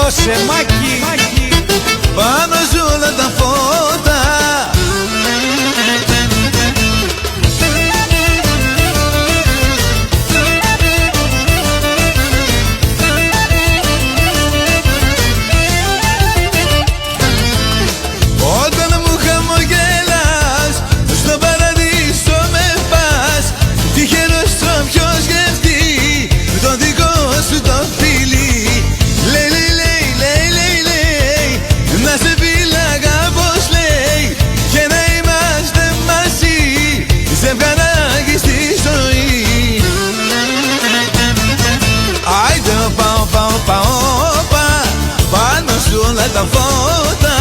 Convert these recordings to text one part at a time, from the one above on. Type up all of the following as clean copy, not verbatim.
Δώσε Μάκη, πάνω σου όλα τα φώτα. Όταν μου χαμογέλας, στο παραδείσο με πας. Τυχερός όποιος σκεφτεί το δικό σου το φίλι. Λέει, λέει, λέει, λέει, λέει, λέει, να σε φύλαγα πως λέει, και να είμαστε μαζί, ζευγαράκι στη ζωή. Άιντε όπα, όπα, όπα, όπα, πάνω σου όλα τα φώτα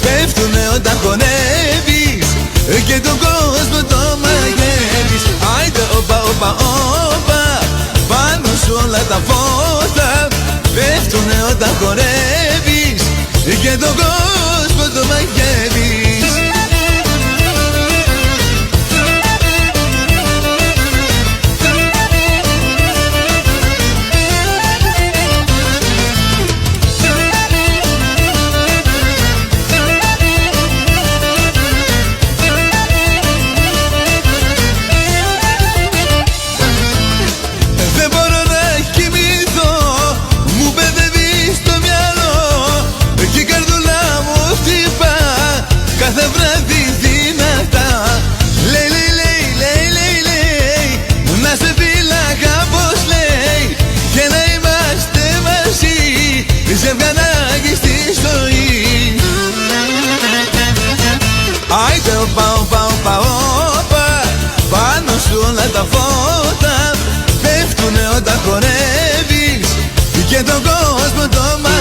πέφτουνε όταν χωνεύεις και τον κόσμο το μαγεύεις. Άιντε όπα, όπα, όπα, πάνω σου όλα τα φώτα πέφτουνε όταν χορεύεις και τον κόσμο το μαγεύεις. Δεν μπορώ να κοιμηθώ, μου μπερδεύεις το μυαλό και η καρδούλα μου χτυπά κάθε βράδυ δυνατά. Λέει, λέει, λέει, λέει, λέει, λέει, να σε φύλαγα πως λέει, και να είμαστε μαζί, ζευγαράκι στη ζωή. Άιντε όπα, όπα, όπα, όπα, πάνω σου όλα τα φώτα πέφτουνε όταν χορεύεις και τον κόσμο το μαγεύεις.